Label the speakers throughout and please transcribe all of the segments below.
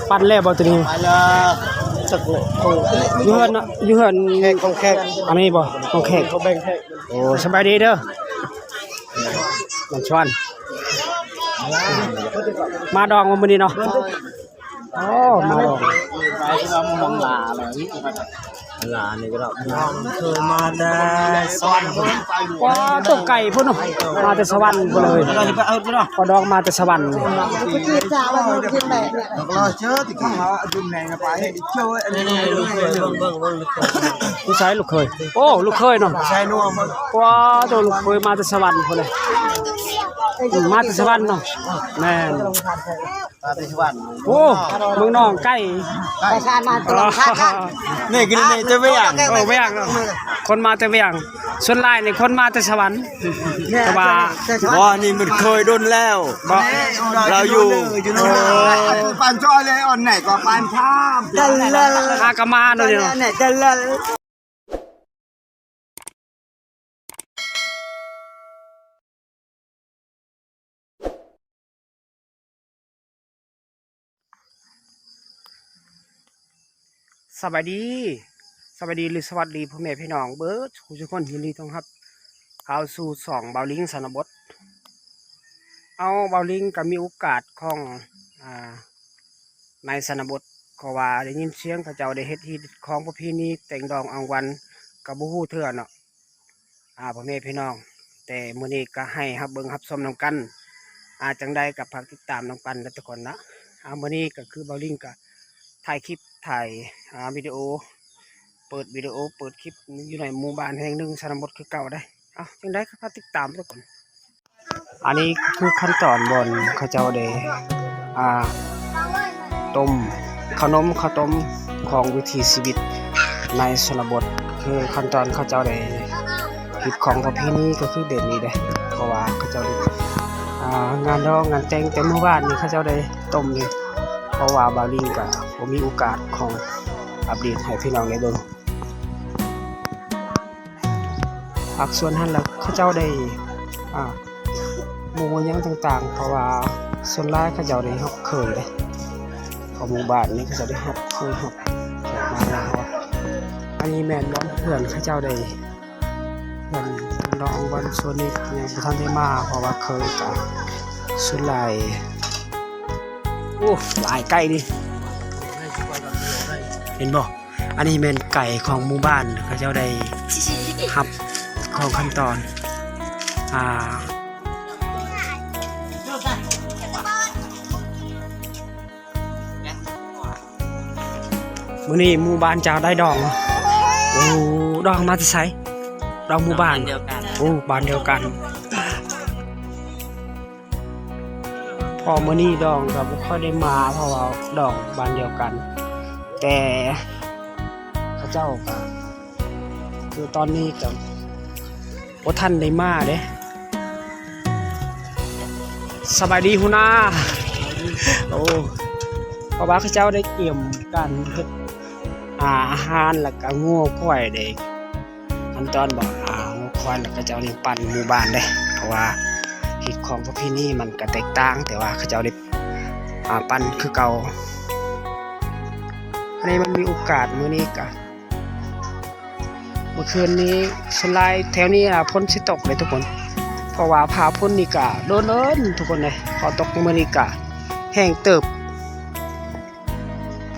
Speaker 1: ปั่นแล้วบ่ตัวนี้
Speaker 2: ไปเลยสักเลย
Speaker 1: อยู่เฮือนเนาะอยู่เฮือน
Speaker 2: แขกของแขก
Speaker 1: อันนี้บ่ของแขก
Speaker 2: เขาแบ่งแขก
Speaker 1: โอ้สบายดีเด้อมันชวนมาดองมื้อนี้เนาะโอ้มาดอง
Speaker 2: ไปที่ว่ามึงลงลาอะไรลานี่ก็ได้เคยมาได้สวรรค์
Speaker 1: ว้าตัวไก่พุ่นเนาะมาแต่สวรรค์พุ่นเลยพอดองมาแต่สวรรค์
Speaker 2: เราเชื่อที่ข้างเราดุนแดงไปเชื่ออันนี้ลูกเคยเบิ่ง
Speaker 1: ลูกชายลูกเคยโอ้ลูกเคยเนาะ
Speaker 2: ใช่นัวมั้ง
Speaker 1: ว้าตัวลูกเคยมาแต่สวรรค์พุ่นเลยมาแต่สวรรค์เนาะแม่น
Speaker 2: มาแต่สวรรค์
Speaker 1: โอ้เมืองน้องใกล้
Speaker 2: ไปชาติมาตลอดชาตินี่กินนี่จะไม่อย่าง
Speaker 1: โอ้ไม่อย่างคนมาแต่ไม่อย่างส่วนหลายนี่คนมาแต่สวรรค์แต่ว่า
Speaker 2: นี่มันเคยโดนแล้วเราอยู่ปานจ้อยเลยอ่อนไหนก็ปานท่าม
Speaker 1: เดินอากามาเนาะเนาะสวัสดีหรือสวัสดีพ่อแม่พี่น้องเบิร์ดทุกคนยินดีต้อนรับเข้าสู่2เบาลิงสนบทเอาเบาลิงก็มีโอกาสของในสนบทก็ว่าได้ยินเสียงพระเจ้าได้เฮ็ดที่ของประเพณีแต่งดองอังวันกับบ่ฮู้เทื่อเนาะพ่อแม่พี่น้องแต่มื้อนี้ก็ให้รับเบิ่งรับชมนำกันจังใดกับฝากติดตามนำกันทุกคนนะมื้อนี้ก็คือเบาลิงก็ถ่ายคลิปถ่ายวิดีโอเปิดคลิปอยู่ในหมู่บ้านแห่งหนึ่งชนบทคือเก่าได้จังได้ครับติดตามทุกคนอันนี้คือขั้นตอนบนเขาเจ้าได้ต้มขนมข้าวต้มของวิถีชีวิตในชนบทคือขั้นตอนเขาเจ้าได้ผิดของประเพณีก็คือเด่นนี้ได้เพราะว่าเขาเจ้าได้งานดองงานแต่งแต่หมู่บ้านนี่เขาเจ้าได้ต้มนี่เพราะว่าบาลิงก็ผมมีโอกาสของอัปเดตให้พี่น้องได้เบิ่งภาคส่วนนั้นแล้วเขาเจ้าได้หมู่ยังต่างๆเพราะว่าส่วนหลายเขาเจ้าได้รับเคยเลยของหมู่บ้านนี้เขาเจ้าได้รับเคยรับแขกมาแล้วอันนี้แม่นบ่เพื่อนเขาเจ้าได้มันลองวันส่วนนี้ยังบ่ทันได้มาเพราะว่าเคยกับส่วนหลายโอ้หลายไก่ดิเห็นบ่อันนี้เป็นไก่ของหมู่บ้านเขาเจ้าได้หับของขั้นตอนมื้อนี้หมู่บ้านเจ้าได้ดองโอ้ดองมาที่ไสดองหมู่บ้านเดียวกันโอ้บ้านเดียวกันพอมื้อนี้ดองก็บ่ค่อยได้มาเพราะว่าดองบ้านเดียวกันแต่เขาเจ้าก็คือตอนนี้ก็บ่ทันได้มาเด้สบายดีหุ่นนาโอ้เพราะว่าเขาเจ้าได้เตรียมการเฮ็ดอาหารแล้วก็งัวควายได้ขั้นตอนบอกงัวควายแล้วก็เจ้านี่ปั่นหมู่บ้านเด้เพราะว่าเฮ็ดของประเพณีมันก็แตกต่างแต่ว่าเขาเจ้าได้ปั่นคือเก่าอันนี้มันมีโอกาสมื้อนี้ก็เมื่อคืนนี้สลายแถวนี้ฝนสิตกเลยทุกคนเพราะว่าฟ้าฝนนี่ก็โดนทุกคนเลยพอตกมื้อนี้ก็แห้งเติบ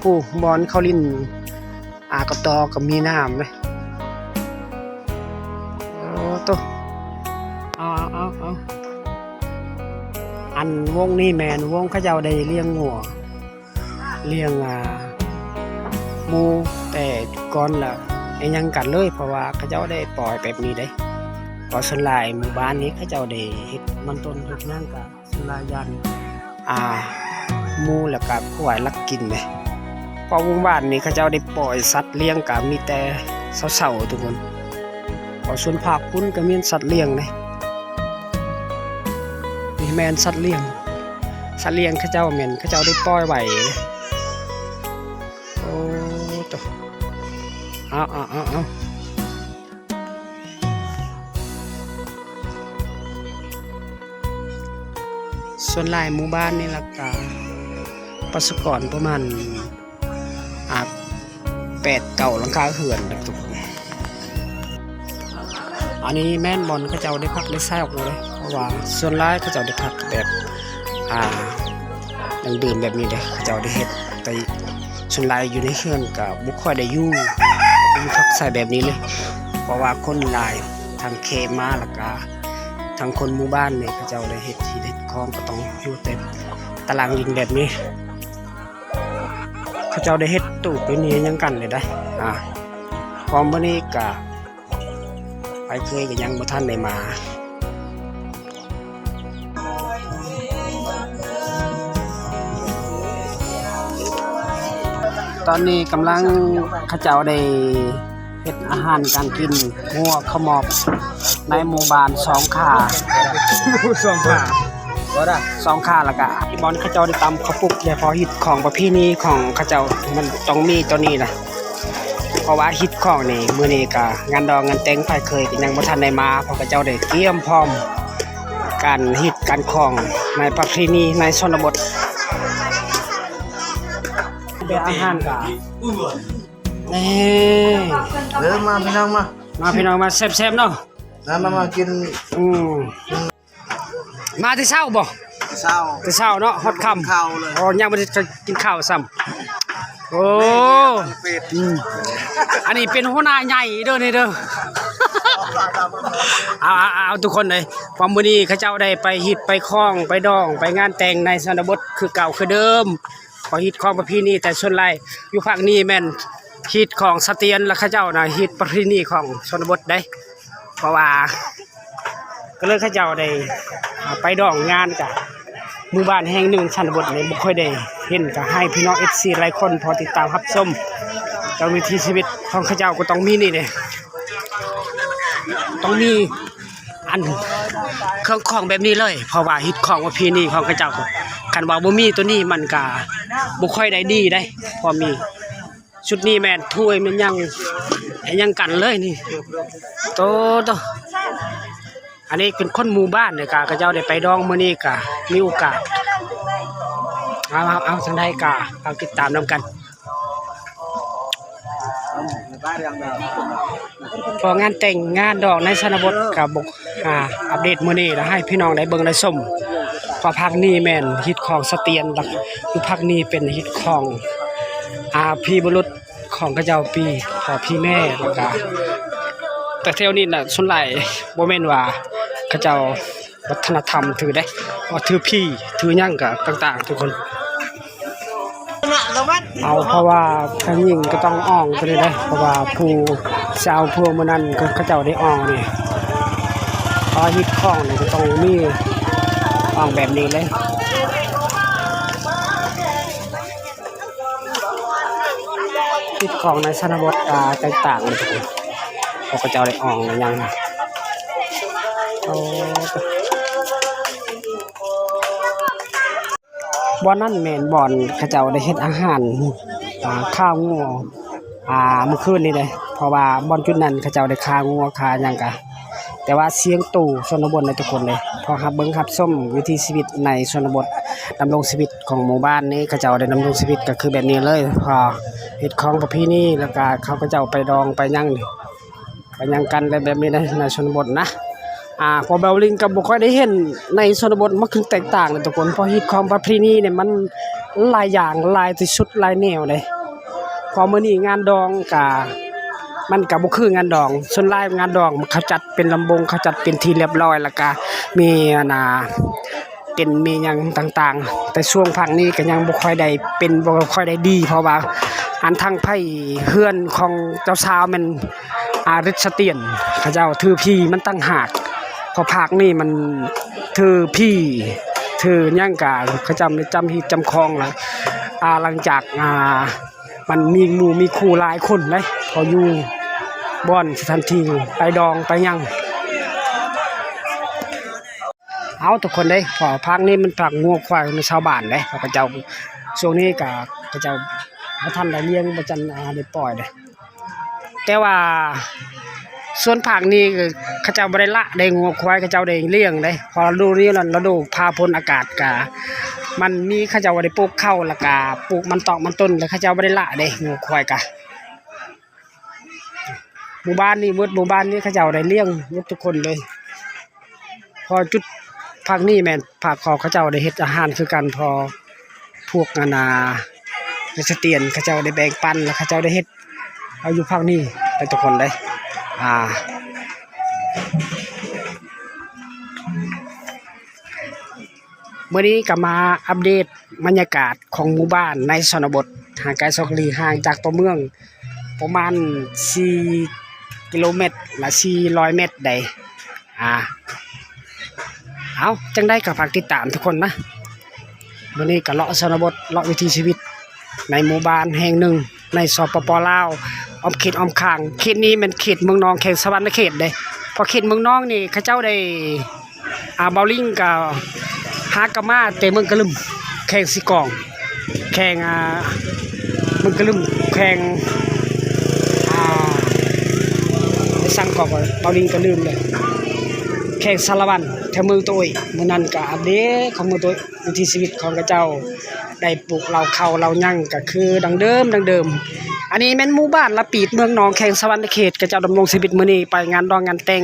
Speaker 1: ผู้บอนเขาลิ้นกระตอก็มีน้ำเลยโอ้ตัวเอาอันวงนี่แมนวงเขาเจ้าได้เลี้ยงงัวเลี้ยงหมูแต่ก่อนละยังกันเลยเพราะว่าเขาเจ้าได้ปล่อยแบบนี้ได้พอส่วนหลายหมู่บ้านนี้เขาเจ้าได้เฮ็ดมันต้นทุกนั่นก็ส่วนหลายยันหมูแล้วก็ควายลักกินเลยพอหมู่บ้านนี้เขาเจ้าได้ปล่อยสัตว์เลี้ยงก็มีแต่เสาๆทุกคนพอส่วนภาคพุ่นก็มีสัตว์เลี้ยงเลยนี่แม่นสัตว์เลี้ยงเขาเจ้าแม่นเขาเจ้าได้ปล่อยไว้โอ้ตัวเอาส่วนหลายหมู่บ้านนี่ล่ะก็ ประสกรประมาณ8-9หลังคาเรือนนะทุกคนอันนี้แม่นบอลเขาเจ้าได้พักได้แซ่ออกเลยเพราะว่าส่วนร้ายเขาเจ้าได้พักแบบดังเดิมแบบนี้เด้เขาเจ้าได้เฮ็ดแต่ส่วนร้ายอยู่ในเรือนกับบุคคลได้อยู่มีพักใส่แบบนี้เลยเพราะว่าคนหลายทางเคมาแล้วก็ทางคนหมู่บ้านเนี่ยเขาเจ้าได้เฮ็ดที่เด็ดคลองก็ต้องอยู่เต็มตารางดินแบบนี้เขาเจ้าได้เฮ็ดตู้เป็นนี้ยังกันเลยได้พร้อมวันนี้ก็ไปเคยก็ยังบ่ทันได้มาตอนนี้กำลังเขาเจ้าได้เฮ็ดอาหารการกินงัวขมอบในหมู่บ้าน2ขา2ขาบ่ได้2ขาแล้วก็ที่บอนเขาเจ้าได้ตำข้าวปุกได้พอฮิตของประเพณีของเขาเจ้ามันต้องมีตัวนี้ล่ะเพราะว่าฮิตของนี่มื้อนี้ก็งานดองงานแต่งไปเคยก็ยังบ่ทันได้มาเพราะเขาเจ้าได้เตรียมพร้อมการฮิตการของในประเพณีในชนบทเป็นอาหารก็นี่
Speaker 2: มาพี่น้อง
Speaker 1: มาพี่น้องมาแซ่บๆเนาะ
Speaker 2: มากิน
Speaker 1: มาที่เช้าบ่
Speaker 2: เช้า
Speaker 1: ที่เช้าเนาะฮอดค่ำ
Speaker 2: ข้าวเลย
Speaker 1: ยังบ่ได้กินข้าวซ้ำโอ้อันนี้เป็นหัวหน้าใหญ่เด้อนี่เด้อเอาทุกคนเลยความมื้อนี้เขาเจ้าได้ไปฮิตไปคล้องไปดองไปงานแต่งในชนบทคือเก่าคือเดิมพอฮิตของประเพณีแต่ส่วนหลายอยู่ภาคนี้แม่นฮิตของสเตียนและเขาเจ้าน่ะฮิตประเพณีของชนบทได้เพราะว่าก็เลยเขาเจ้าได้ไปดองงานกับหมู่บ้านแห่งหนึ่งชนบทนี่บ่ค่อยได้เห็นก็ให้พี่น้อง FC หลายคนพอติดตามรับชมแต่วิถีชีวิตของเขาเจ้าก็ต้องมีนี่เด้ต้องมีอันเครื่องของแบบนี้เลยเพราะว่าฮิตของประเพณีของเขาเจ้าคันว่าบ่มีตัวนี้มันก็บ่ค่อยได้ดีได้พอมีชุดนี้แม่นถ้วยมันยังกันเลยนี่โตอันนี้เป็นคนหมู่บ้านเนี่ยเขาเจ้าได้ไปดองมื้อนี้ก็มีโอกาสเอาทางใดก็เอาติดตามนํกันพองานแต่งงานดอกในชนบทกับบอัปเดตมื้อนี้แล้วให้พี่น้องได้เบิ่งได้ชมพอภาคนี้แม่นฮิตของสเตียนอยู่ภาคนี้เป็นฮิตของพี่บุรุษของเขาเจ้าปีพอพี่แม่แล้วก็แต่เที่ยวนี้น่ะส่วนหลายบ่แม่นว่าเขาเจ้าวัฒนธรรมถือได้ว่าถือพี่ถือหยังก็ต่างๆทุกคนเอาเพราะว่าทางหญิงก็ต้องอ่องไปเลยได้เพราะว่าผู้ชาวพวกมื้อนั้นเขาเจ้าได้อ่องนี่พอฮิตของนี่ก็ต้องมีอ่องแบบนี้เลยฮิตของในชนบทต่างๆเลยทุกคนเขาก็เจ้าได้อ่องยังบ่อนั่นแม่นบ่อนเขาเจ้าได้เฮ็ดอาหารข้าวงัวเมื่อคืนนี้เลยเพราะว่าบ่อนจุดนั้นเขาเจ้าได้ฆ่างัวฆ่าหยังกะแต่ว่าเสียงตู่ชนบทในทุกคนเลยพอครับเบิ่งครับส้มวิถีชีวิตในชนบทดำรงชีวิตของหมู่บ้านนี้เขาเจ้าได้ดำรงชีวิตก็คือแบบนี้เลยพอเฮ็ดของประเพณีแล้วก็เขาก็เจ้าไปดองไปหยังกันแบบนี้ในชนบทนะพอเบลลิงก็บ่ค่อยได้เห็นในชนบทมันคือแตกต่างเลยทุกคนเพราะฮิตของประเพณีเนี่ยมันหลายอย่างหลายที่สุดหลายแนวเลยพอมื้อนี้งานดองก็มันก็บ่คืองานดองส่วนหลายงานดองเขาจัดเป็นลำวงเขาจัดเป็นที่เรียบร้อยแล้วก็มีเป็นมีหยังต่างๆแต่ช่วงภาคนี้ก็ยังบ่ค่อยได้เป็นบ่ค่อยได้ดีเพราะว่าอันทางไผเฮือนของเจ้าสาวมันฤทธิ์เสถียรเขาเจ้าถือพี่มันตั้งหากพอภาคนี้มันถือพี่ถือหยังกะเขาจำฮีจำคองแล้วหลังจากมันมีหมู่มีคู่หลายคนเลยพออยู่บ่อนทันทีไปดองไปหยังเอาทุกคนได้พอภาคนี้มันภาคงัวควายในชาวบ้านเด้เขาเจ้าช่วงนี้ก็เขาเจ้าบ่ทันได้เลี้ยงบ่จันได้ปล่อยเด้แต่ว่าส่วนภาคนี้เขาเจ้าบ่ได้ละได้งัวควายเขาเจ้าได้เลี้ยงได้พอฤดูนี้แล้วฤดูพาพ้นอากาศก็ มันมีเขาเจ้าบ่ได้ปลูกข้าวแล้วก็ปลูกมันตอกมันต้นแล้วเขาเจ้าบ่ได้ละเด้งูควายกะหมู่บ้านนี้หมู่บ้านนี้เขาเจ้าได้เลี้ยงหมดทุกคนเลยพอจุดภาคนี้แม่นภาคเขาเจ้าได้เฮ็ดอาหารคือกันพอพวกนานาคริสเตียนเขาเจ้าได้แบ่งปันแล้วเขาเจ้าได้เฮ็ดเอาอยู่ภาคนี้ไปทุกคนเลยเมื่อนี้ก็มาอัปเดตบรรยากาศของหมู่บ้านในชนบทห่างไกลสกรีห่างจากตัวเมืองประมาณ4 กิโลเมตรละ400 เมตรใดเอาจังได้ก็ฝากติดตามทุกคนนะวันนี้ก็เลาะชนบทเลาะวิถีชีวิตในหมู่บ้านแห่งหนึ่งในสปป.ลาวอ้อมเขตอ้อมข้างเขตนี้เป็นเขตเมืองนองเขตสวรรณเขตเด้พอเขตเมืองนองนี่เขาเจ้าได้เบาลิงกับฮากามาเตเมืองกะลึมแข่งสิกองแข่งเมืองกะลึมแข่งสั่งกอกเบาลิงก็ลืมเลยแข่งสารวันแถวเมืองตัวเองมื้อนั้นก็อัปเดตของเมืองตัววิถีชีวิตของเขาเจ้าได้ปลูกเหล้าข้าวเหล้ายั่งก็คือดังเดิมอันนี้แม่นหมู่บ้านละปีดเมืองหนองแข่งสวรรณเขตเขาเจ้าดำรงชีวิตมื้อนี้ไปงานดองงานแต่ง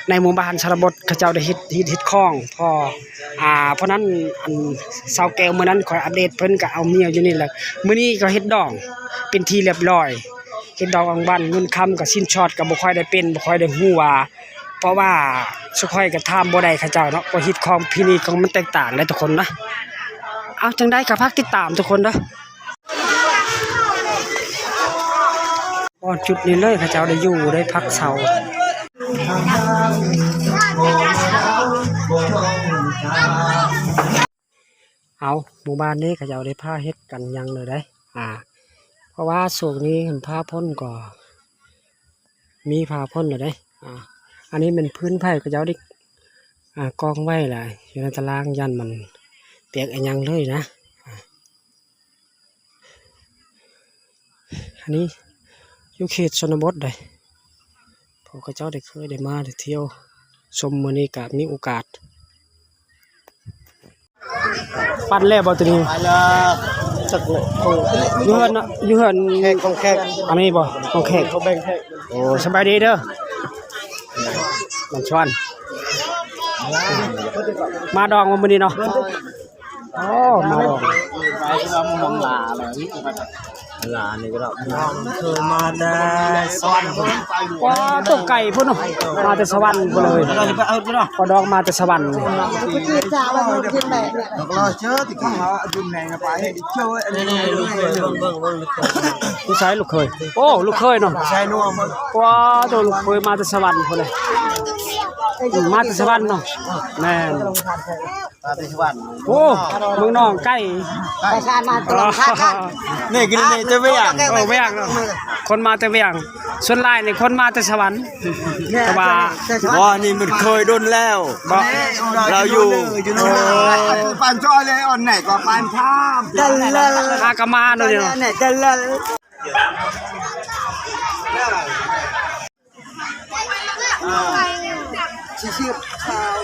Speaker 1: ในหมู่บ้านชนบทเขาเจ้าได้เฮ็ดคลองเพราะนั้นอันสาวแก้วมื้อนั้นคอยอัปเดตเพิ่นก็เอาเมียอยู่นี่แหละมื้อนี้ก็เฮ็ดดองเป็นที่เรียบร้อยเฮ็ดดองอังบ้านเงินคำก็สิ้นช็อตก็บ่ค่อยได้เป็นบ่ค่อยได้ฮู้ว่าเพราะว่าสุค่อยก็ถามบ่ได้เขาเจ้าเนาะบ่เฮ็ดของพิธีของมันแตกต่างเลยทุกคนนะเอาจังได้ก็ฝากติดตามทุกคนเด้อจุดนี้เลยเขาเจ้าได้อยู่ได้พักเสาเอาหมู่บ้านนี้เขาเจ้าได้ผ้าเฮ็ดกันยังเลยได้เพราะว่าช่วงนี้เห็นผ้าพ่นก็มีผ้าพ่นเลยได้อันนี้เป็นพื้นไผ่เขาเจ้าได้กองไว้แหละอยู่ในตารางยันมันเปียกอันยังเลยนะอันนี้อยู่เขตชนบทเลยพอเขาเจ้าได้เคยได้มาได้เที่ยวชมมื้อนี้ก็มีโอกาสปั่นแล้วบ่ตัวนี้ไปแล้วจักเลยอยู่เฮือนแขกของแขกอันนี้บ่ของแขกเขาแบ่งแขกโอ้สบายดีเด้อมันชวนมาดองมื้อนี้เนาะโอ้มาดองไปที่ว่ามึงลาแล้วลานี่ก็เคยมาได้สวรรค์ว้าตกไก่พุ่นเนาะมาแต่สวรรค์พุ่นเลยพอดองมาแต่สวรรค์เราเจอที่ข้างเราดุนแหงไปเจออันนี้ลูกเคยเบิ่งลูกชายลูกเคยโอ้ลูกเคยเนาะชายนัวว้าตัวลูกเคยมาแต่สวรรค์พุ่นเลยมาแต่สวรรค์เนาะแม่นมาแต่สวรรค์โอ้เมืองนองใกล้มาตลอดค่ะนี่กินนี่จะไม่อย่างไม่อย่างคนมาแต่ไม่อย่างส่วนลายนี่คนมาแต่สวรรค์แต่ว่านี่มันเคยโดนแล้วเราอยู่
Speaker 2: ปานจอยเลยอ่อนไหนก็ปานท่าม
Speaker 1: อากามาเนาะ
Speaker 2: ชิบชาว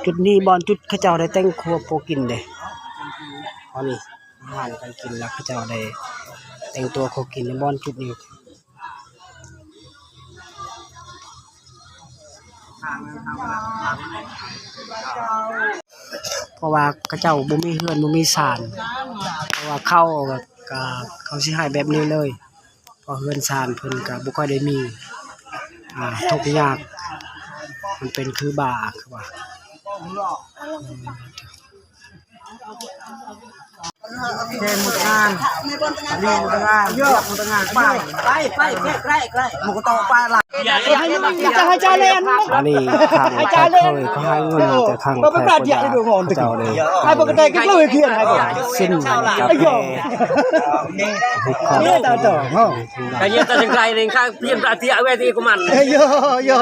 Speaker 1: จุดนี้บอลจุดข้าเจ้าได้แต่งครัวโปกินเด้พอนี่อาหารการกินแล้วข้าเจ้าได้แต่งตัวโคกินในบอลจุดนี้เพราะว่าข้าเจ้าบ่มีเฮือนบ่มีศาลเพราะว่าเข้าแบบเขาสิให้แบบนี้เลยพอเฮือนศาลเพิ่นก็บ่ค่อยได้มีทุกข์ยากมันเป็นคือบ่าคือว่าเจมุตงานนี่มุตงานเยอะมุตงานไปใกล้มุกโตไปละจะให้เจ้าเล่นอันนี้ทางเจ้าเคยเขาให้เงินแต่ครั้งแรกเจ้าเลยให้ปกติก็เลยเขียนให้สิ้นกับนี่ตาโต
Speaker 3: kayak tak sengkai ni kan pian tak tiak we ti kuman.
Speaker 1: Yo